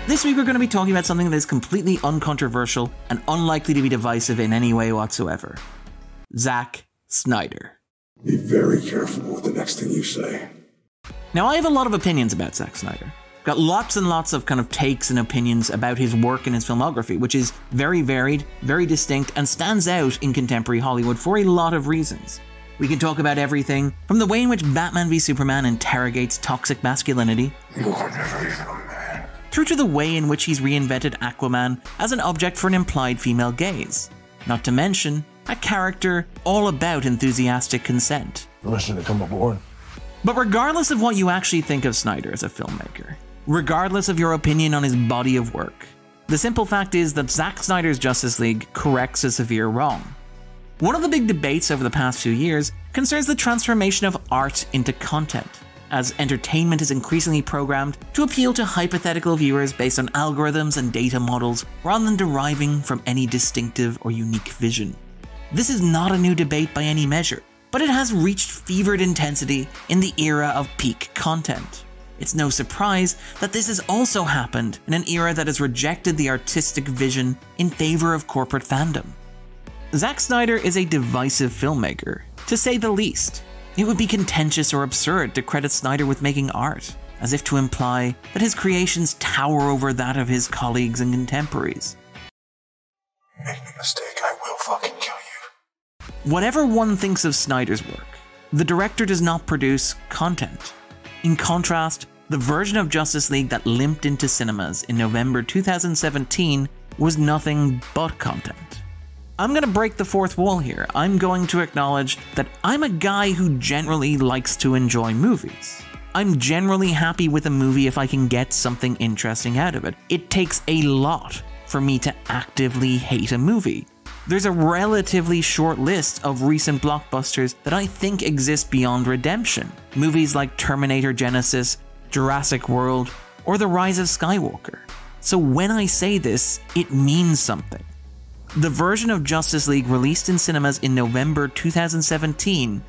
This week we're going to be talking about something that is completely uncontroversial and unlikely to be divisive in any way whatsoever. Zack Snyder. Be very careful with the next thing you say. Now, I have a lot of opinions about Zack Snyder. Got lots and lots of kind of takes and opinions about his work and his filmography, which is very varied, very distinct, and stands out in contemporary Hollywood for a lot of reasons. We can talk about everything from the way in which Batman v Superman interrogates toxic masculinity, through to the way in which he's reinvented Aquaman as an object for an implied female gaze. Not to mention, a character all about enthusiastic consent. Permission to come aboard. But regardless of what you actually think of Snyder as a filmmaker, regardless of your opinion on his body of work, the simple fact is that Zack Snyder's Justice League corrects a severe wrong. One of the big debates over the past few years concerns the transformation of art into content, as entertainment is increasingly programmed to appeal to hypothetical viewers based on algorithms and data models rather than deriving from any distinctive or unique vision. This is not a new debate by any measure, but it has reached fevered intensity in the era of peak content. It's no surprise that this has also happened in an era that has rejected the artistic vision in favor of corporate fandom. Zack Snyder is a divisive filmmaker, to say the least. It would be contentious or absurd to credit Snyder with making art, as if to imply that his creations tower over that of his colleagues and contemporaries. Make no mistake, I will fucking kill you. Whatever one thinks of Snyder's work, the director does not produce content. In contrast, the version of Justice League that limped into cinemas in November 2017 was nothing but content. I'm going to break the fourth wall here. I'm going to acknowledge that I'm a guy who generally likes to enjoy movies. I'm generally happy with a movie if I can get something interesting out of it. It takes a lot for me to actively hate a movie. There's a relatively short list of recent blockbusters that I think exist beyond redemption. Movies like Terminator Genesis, Jurassic World, or The Rise of Skywalker. So when I say this, it means something. The version of Justice League released in cinemas in November 2017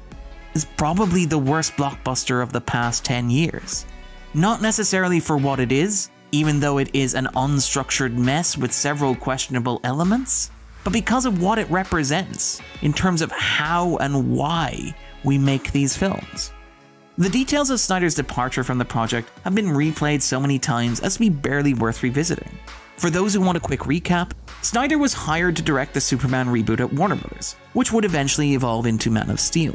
is probably the worst blockbuster of the past 10 years. Not necessarily for what it is, even though it is an unstructured mess with several questionable elements, but because of what it represents in terms of how and why we make these films. The details of Snyder's departure from the project have been replayed so many times as to be barely worth revisiting. For those who want a quick recap, Snyder was hired to direct the Superman reboot at Warner Bros., which would eventually evolve into Man of Steel.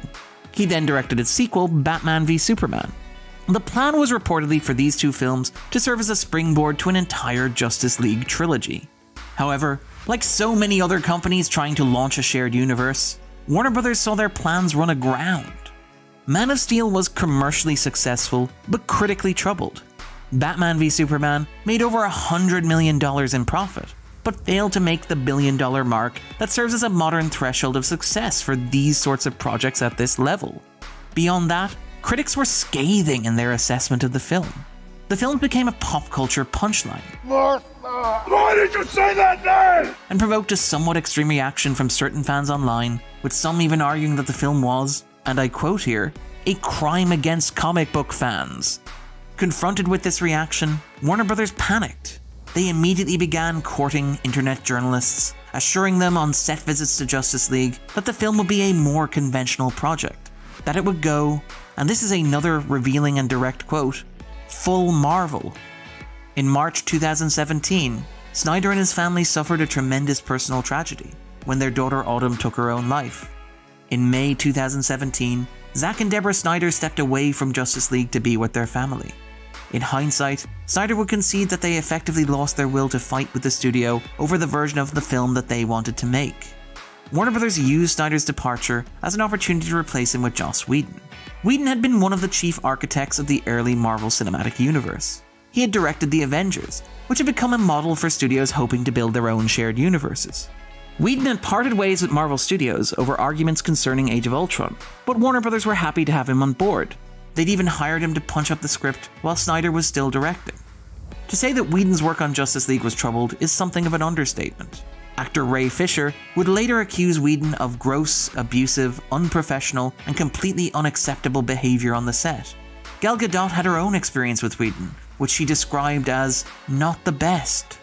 He then directed its sequel, Batman v Superman. The plan was reportedly for these two films to serve as a springboard to an entire Justice League trilogy. However, like so many other companies trying to launch a shared universe, Warner Bros. Saw their plans run aground. Man of Steel was commercially successful, but critically troubled. Batman v Superman made over $100 million in profit, but failed to make the billion-dollar mark that serves as a modern threshold of success for these sorts of projects at this level. Beyond that, critics were scathing in their assessment of the film. The film became a pop culture punchline. Martha! Why did you say that name? And provoked a somewhat extreme reaction from certain fans online, with some even arguing that the film was, and I quote here, a crime against comic book fans. Confronted with this reaction, Warner Bros. Panicked. They immediately began courting internet journalists, assuring them on set visits to Justice League that the film would be a more conventional project, that it would go, and this is another revealing and direct quote, full Marvel. In March 2017, Snyder and his family suffered a tremendous personal tragedy when their daughter Autumn took her own life. In May 2017, Zack and Deborah Snyder stepped away from Justice League to be with their family. In hindsight, Snyder would concede that they effectively lost their will to fight with the studio over the version of the film that they wanted to make. Warner Bros. Used Snyder's departure as an opportunity to replace him with Joss Whedon. Whedon had been one of the chief architects of the early Marvel Cinematic Universe. He had directed The Avengers, which had become a model for studios hoping to build their own shared universes. Whedon had parted ways with Marvel Studios over arguments concerning Age of Ultron, but Warner Bros. Were happy to have him on board. They'd even hired him to punch up the script while Snyder was still directing. To say that Whedon's work on Justice League was troubled is something of an understatement. Actor Ray Fisher would later accuse Whedon of gross, abusive, unprofessional, and completely unacceptable behavior on the set. Gal Gadot had her own experience with Whedon, which she described as not the best.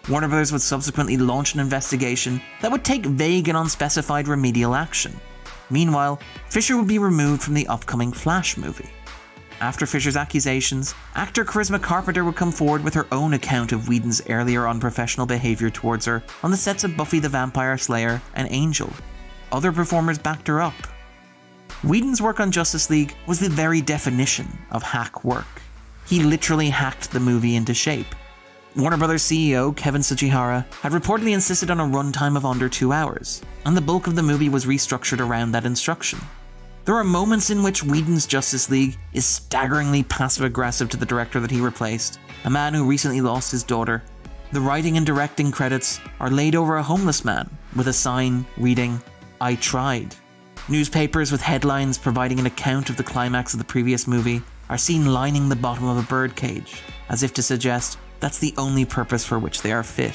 Warner Bros. Would subsequently launch an investigation that would take vague and unspecified remedial action. Meanwhile, Fisher would be removed from the upcoming Flash movie. After Fisher's accusations, actor Charisma Carpenter would come forward with her own account of Whedon's earlier unprofessional behavior towards her on the sets of Buffy the Vampire Slayer and Angel. Other performers backed her up. Whedon's work on Justice League was the very definition of hack work. He literally hacked the movie into shape. Warner Bros. CEO Kevin Tsujihara had reportedly insisted on a runtime of under 2 hours, and the bulk of the movie was restructured around that instruction. There are moments in which Whedon's Justice League is staggeringly passive-aggressive to the director that he replaced, a man who recently lost his daughter. The writing and directing credits are laid over a homeless man with a sign reading, "I tried." Newspapers with headlines providing an account of the climax of the previous movie are seen lining the bottom of a birdcage, as if to suggest that's the only purpose for which they are fit.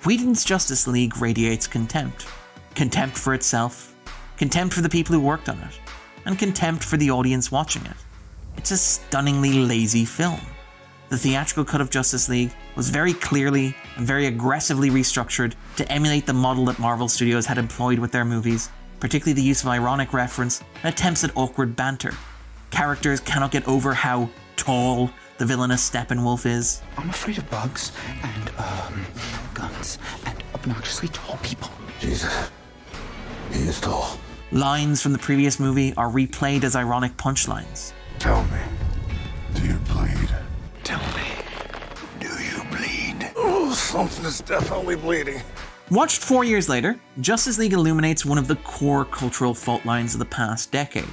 Whedon's Justice League radiates contempt. Contempt for itself, contempt for the people who worked on it, and contempt for the audience watching it. It's a stunningly lazy film. The theatrical cut of Justice League was very clearly and very aggressively restructured to emulate the model that Marvel Studios had employed with their movies, particularly the use of ironic reference and attempts at awkward banter. Characters cannot get over how tall the villainous Steppenwolf is. I'm afraid of bugs and, guns and obnoxiously tall people. Jesus. He is tall. Lines from the previous movie are replayed as ironic punchlines. Tell me, do you bleed? Tell me, do you bleed? Oh, something is definitely bleeding. Watched 4 years later, Justice League illuminates one of the core cultural fault lines of the past decade.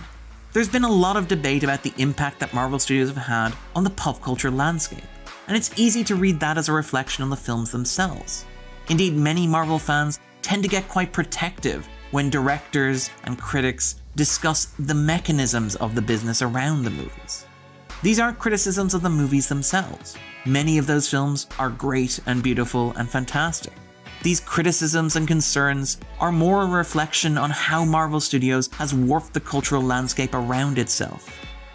There's been a lot of debate about the impact that Marvel Studios have had on the pop culture landscape, and it's easy to read that as a reflection on the films themselves. Indeed, many Marvel fans tend to get quite protective when directors and critics discuss the mechanisms of the business around the movies. These aren't criticisms of the movies themselves. Many of those films are great and beautiful and fantastic. These criticisms and concerns are more a reflection on how Marvel Studios has warped the cultural landscape around itself,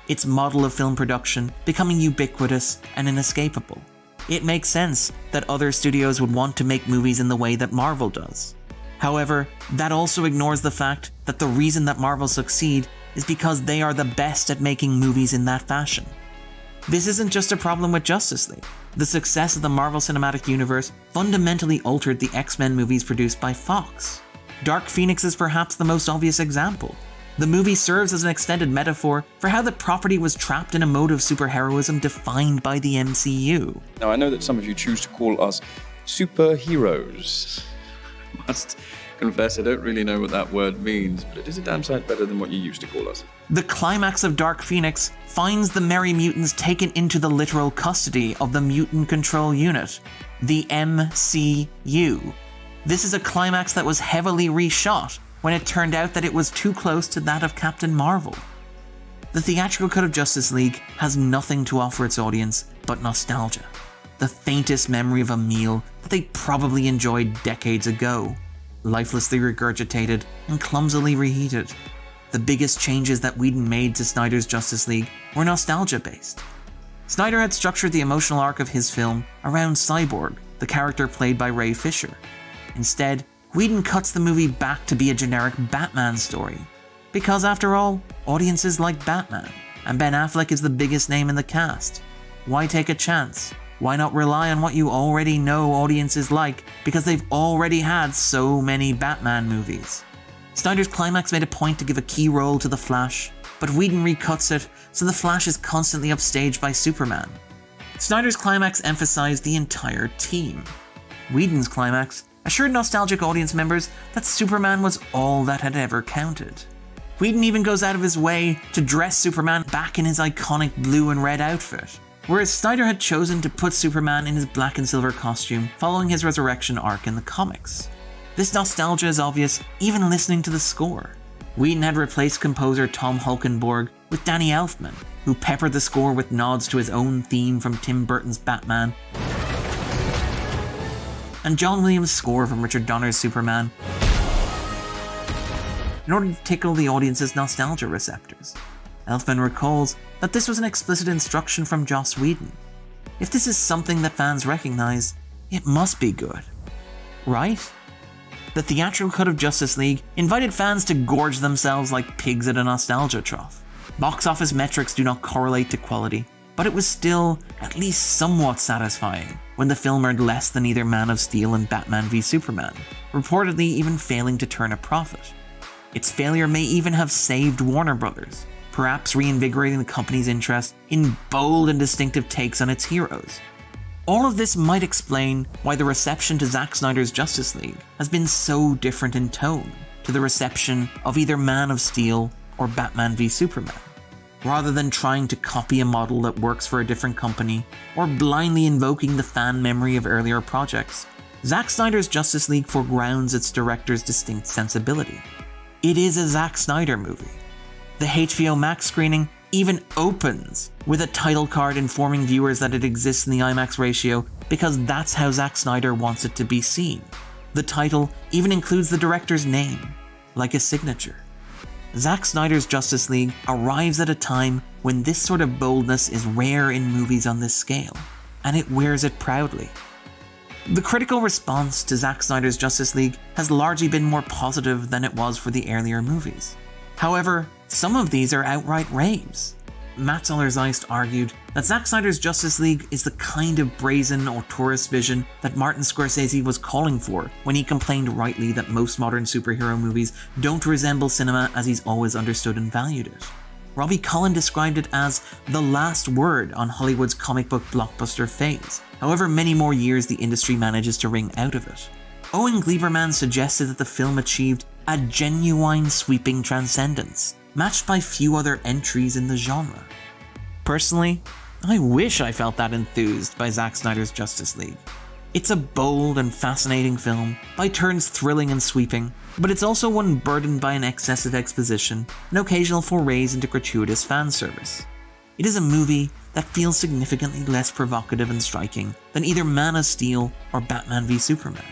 its model of film production becoming ubiquitous and inescapable. It makes sense that other studios would want to make movies in the way that Marvel does. However, that also ignores the fact that the reason that Marvel succeed is because they are the best at making movies in that fashion. This isn't just a problem with Justice League. The success of the Marvel Cinematic Universe fundamentally altered the X-Men movies produced by Fox. Dark Phoenix is perhaps the most obvious example. The movie serves as an extended metaphor for how the property was trapped in a mode of superheroism defined by the MCU. Now, I know that some of you choose to call us superheroes. I must confess, I don't really know what that word means, but it is a damn sight better than what you used to call us. The climax of Dark Phoenix finds the Merry Mutants taken into the literal custody of the Mutant Control Unit, the MCU. This is a climax that was heavily reshot when it turned out that it was too close to that of Captain Marvel. The theatrical cut of Justice League has nothing to offer its audience but nostalgia, the faintest memory of a meal that they probably enjoyed decades ago, lifelessly regurgitated and clumsily reheated. The biggest changes that Whedon made to Snyder's Justice League were nostalgia-based. Snyder had structured the emotional arc of his film around Cyborg, the character played by Ray Fisher. Instead, Whedon cuts the movie back to be a generic Batman story. Because after all, audiences like Batman, and Ben Affleck is the biggest name in the cast. Why take a chance? Why not rely on what you already know audiences like, because they've already had so many Batman movies? Snyder's climax made a point to give a key role to the Flash, but Whedon recuts it so the Flash is constantly upstaged by Superman. Snyder's climax emphasized the entire team. Whedon's climax assured nostalgic audience members that Superman was all that had ever counted. Whedon even goes out of his way to dress Superman back in his iconic blue and red outfit, whereas Snyder had chosen to put Superman in his black and silver costume following his resurrection arc in the comics. This nostalgia is obvious even listening to the score. Whedon had replaced composer Tom Holkenborg with Danny Elfman, who peppered the score with nods to his own theme from Tim Burton's Batman, and John Williams' score from Richard Donner's Superman, in order to tickle the audience's nostalgia receptors. Elfman recalls that this was an explicit instruction from Joss Whedon. If this is something that fans recognize, it must be good, right? The theatrical cut of Justice League invited fans to gorge themselves like pigs at a nostalgia trough. Box office metrics do not correlate to quality, but it was still at least somewhat satisfying when the film earned less than either Man of Steel and Batman v Superman, reportedly even failing to turn a profit. Its failure may even have saved Warner Brothers, perhaps reinvigorating the company's interest in bold and distinctive takes on its heroes. All of this might explain why the reception to Zack Snyder's Justice League has been so different in tone to the reception of either Man of Steel or Batman v Superman. Rather than trying to copy a model that works for a different company or blindly invoking the fan memory of earlier projects, Zack Snyder's Justice League foregrounds its director's distinct sensibility. It is a Zack Snyder movie. The HBO Max screening even opens with a title card informing viewers that it exists in the IMAX ratio because that's how Zack Snyder wants it to be seen. The title even includes the director's name, like a signature. Zack Snyder's Justice League arrives at a time when this sort of boldness is rare in movies on this scale, and it wears it proudly. The critical response to Zack Snyder's Justice League has largely been more positive than it was for the earlier movies. However, some of these are outright raves. Matt Zoller-Zeist argued that Zack Snyder's Justice League is the kind of brazen or tourist vision that Martin Scorsese was calling for when he complained rightly that most modern superhero movies don't resemble cinema as he's always understood and valued it. Robbie Collin described it as the last word on Hollywood's comic book blockbuster phase, however many more years the industry manages to wring out of it. Owen Gleiberman suggested that the film achieved a genuine sweeping transcendence, matched by few other entries in the genre. Personally, I wish I felt that enthused by Zack Snyder's Justice League. It's a bold and fascinating film, by turns thrilling and sweeping, but it's also one burdened by an excess of exposition and occasional forays into gratuitous fan service. It is a movie that feels significantly less provocative and striking than either Man of Steel or Batman v Superman.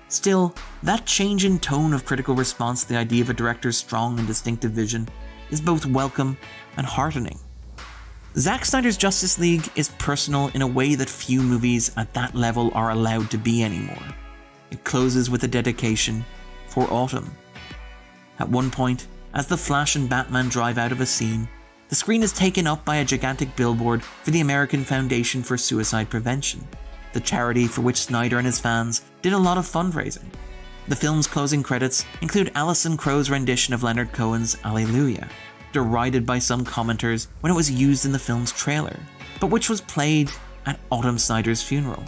Still, that change in tone of critical response to the idea of a director's strong and distinctive vision is both welcome and heartening. Zack Snyder's Justice League is personal in a way that few movies at that level are allowed to be anymore. It closes with a dedication for autumn. At one point, as the Flash and Batman drive out of a scene, the screen is taken up by a gigantic billboard for the American Foundation for Suicide Prevention, the charity for which Snyder and his fans did a lot of fundraising. The film's closing credits include Alison Krauss's rendition of Leonard Cohen's Alleluia, derided by some commenters when it was used in the film's trailer, but which was played at Autumn Snyder's funeral.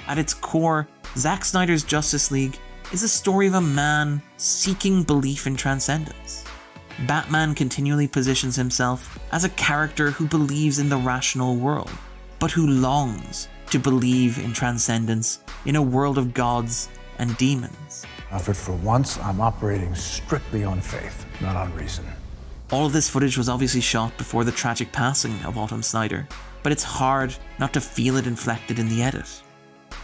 At its core, Zack Snyder's Justice League is a story of a man seeking belief in transcendence. Batman continually positions himself as a character who believes in the rational world, but who longs to believe in transcendence in a world of gods and demons. Alfred, for once, I'm operating strictly on faith, not on reason. All of this footage was obviously shot before the tragic passing of Autumn Snyder, but it's hard not to feel it inflected in the edit.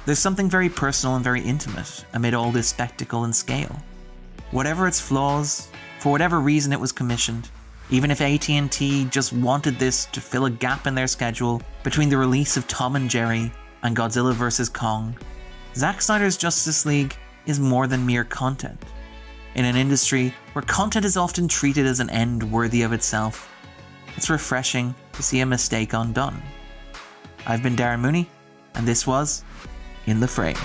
There's something very personal and very intimate amid all this spectacle and scale. Whatever its flaws, for whatever reason it was commissioned, even if AT&T just wanted this to fill a gap in their schedule between the release of Tom and Jerry and Godzilla vs. Kong, Zack Snyder's Justice League is more than mere content. In an industry where content is often treated as an end worthy of itself, it's refreshing to see a mistake undone. I've been Darren Mooney, and this was In the Frame.